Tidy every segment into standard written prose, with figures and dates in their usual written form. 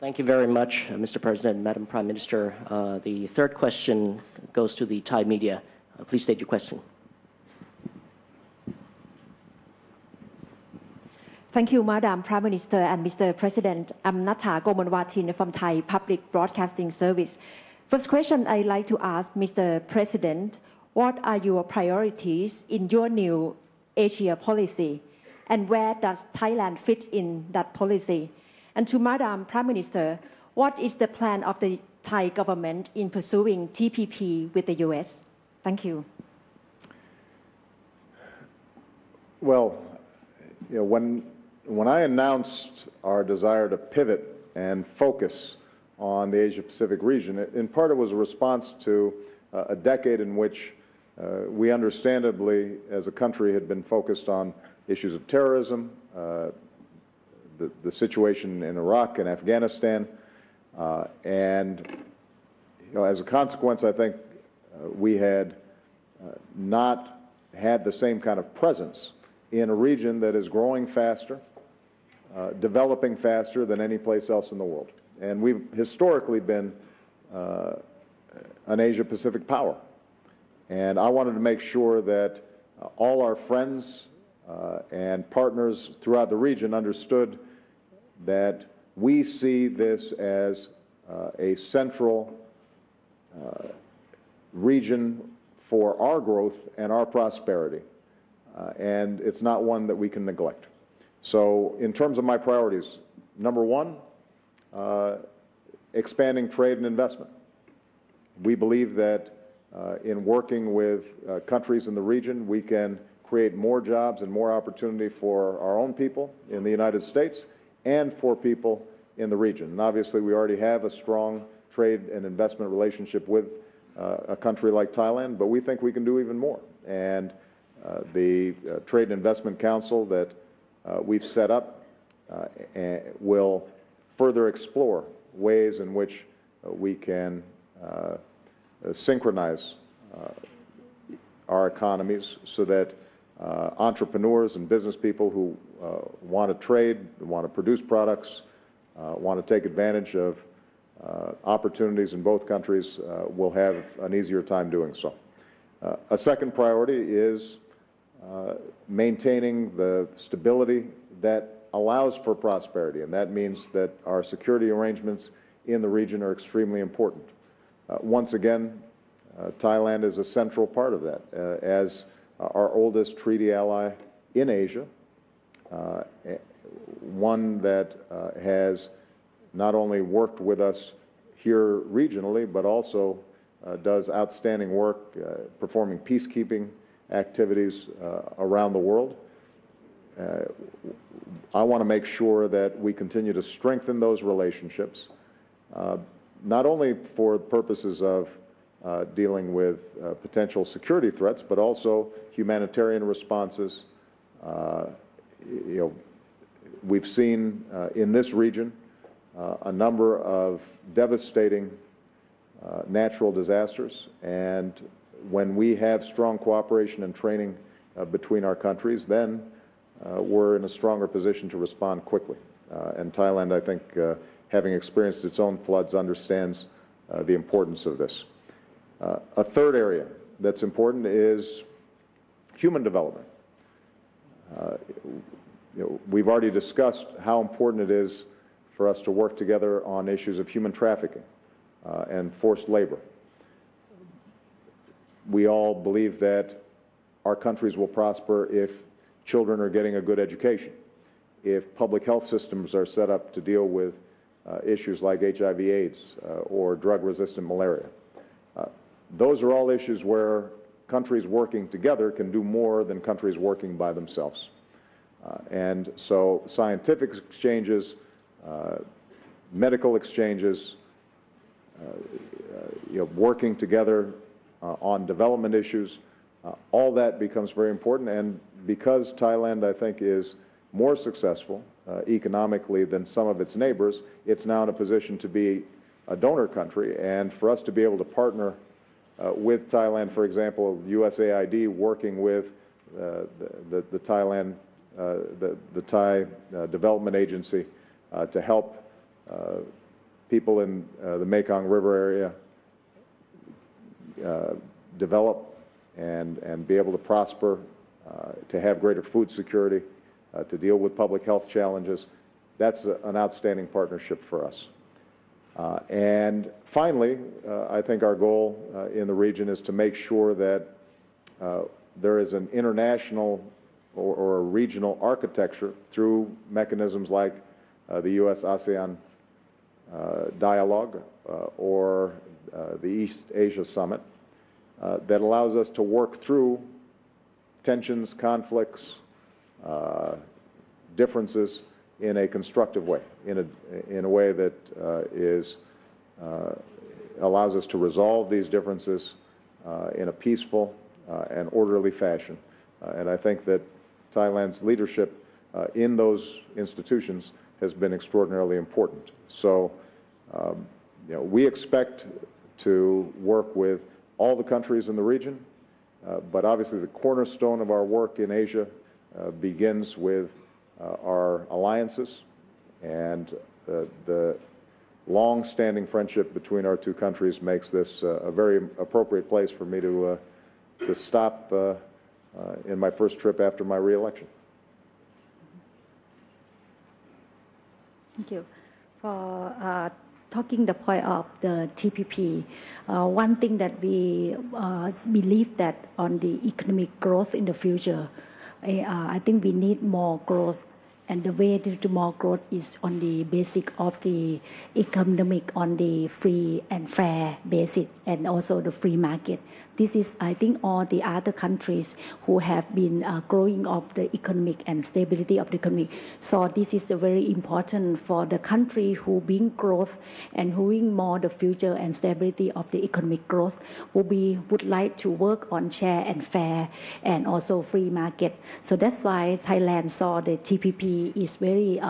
Thank you very much, Mr. President, Madam Prime Minister. The third question goes to the Thai media. Please state your question. Thank you, Madam Prime Minister and Mr. President. I'm Natha Gomonwatin from Thai Public Broadcasting Service. First question I'd like to ask Mr. President, what are your priorities in your new Asia policy, and where does Thailand fit in that policy? And to Madam Prime Minister, what is the plan of the Thai government in pursuing TPP with the US? Thank you. Well, when I announced our desire to pivot and focus on the Asia-Pacific region, in part it was a response to a decade in which we understandably, as a country, had been focused on issues of terrorism, the situation in Iraq and Afghanistan, and as a consequence, I think we had not had the same kind of presence in a region that is growing faster, developing faster than any place else in the world. And we've historically been an Asia-Pacific power. And I wanted to make sure that all our friends and partners throughout the region understood that we see this as a central region for our growth and our prosperity. And it's not one that we can neglect. So in terms of my priorities, number one, expanding trade and investment. We believe that in working with countries in the region, we can create more jobs and more opportunity for our own people in the United States and for people in the region. And obviously, we already have a strong trade and investment relationship with a country like Thailand, but we think we can do even more. And the Trade and Investment Council that we've set up will further explore ways in which we can synchronize our economies so that entrepreneurs and business people who want to trade, want to produce products, want to take advantage of opportunities in both countries will have an easier time doing so. A second priority is maintaining the stability that allows for prosperity, and that means that our security arrangements in the region are extremely important. Once again, Thailand is a central part of that. As our oldest treaty ally in Asia, one that has not only worked with us here regionally, but also does outstanding work performing peacekeeping activities around the world. I want to make sure that we continue to strengthen those relationships, not only for purposes of dealing with potential security threats, but also humanitarian responses. We've seen in this region a number of devastating natural disasters, and when we have strong cooperation and training between our countries, then we're in a stronger position to respond quickly. And Thailand, I think, having experienced its own floods, understands the importance of this. A third area that's important is human development. We've already discussed how important it is for us to work together on issues of human trafficking and forced labor. We all believe that our countries will prosper if children are getting a good education, if public health systems are set up to deal with issues like HIV/AIDS or drug-resistant malaria. Those are all issues where countries working together can do more than countries working by themselves. And so scientific exchanges, medical exchanges, working together on development issues, all that becomes very important. And because Thailand, I think, is more successful economically than some of its neighbors, it's now in a position to be a donor country. And for us to be able to partner with Thailand, for example, USAID working with the Thai Development Agency to help people in the Mekong River area develop and be able to prosper, to have greater food security, to deal with public health challenges. That's an outstanding partnership for us. And finally, I think our goal in the region is to make sure that there is an international or a regional architecture through mechanisms like the U.S.-ASEAN dialogue or the East Asia Summit that allows us to work through tensions, conflicts, differences in a constructive way, in a way that allows us to resolve these differences in a peaceful and orderly fashion. And I think that Thailand's leadership in those institutions has been extraordinarily important. So, we expect to work with all the countries in the region, but obviously the cornerstone of our work in Asia begins with our alliances, and the long-standing friendship between our two countries makes this a very appropriate place for me to stop in my first trip after my re-election. Thank you. For talking the point of the TPP, one thing that we believe that on the economic growth in the future, I think we need more growth. And the way to more growth is on the basic of the economic, on the free and fair basis, and also the free market. This is, I think, all the other countries who have been growing of the economic and stability of the economy. So this is very important for the country who bring growth and who bring more the future and stability of the economic growth, who would like to work on fair and fair and also free market. So that's why Thailand saw the TPP is very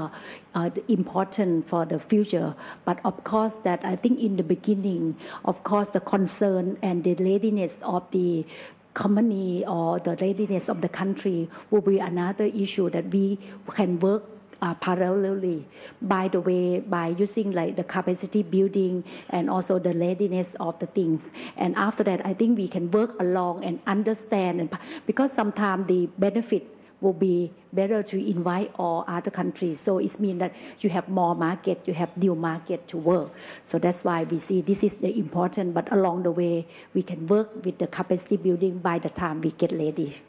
important for the future. But of course that I think in the beginning, of course the concern and the readiness of the company or the readiness of the country will be another issue that we can work parallelly, by the way, by using like the capacity building and also the readiness of the things. And after that, I think we can work along and understand, and because sometimes the benefit will be better to invite all other countries. So it means that you have more market, you have new market to work. So that's why we see this is the important, but along the way, we can work with the capacity building by the time we get ready.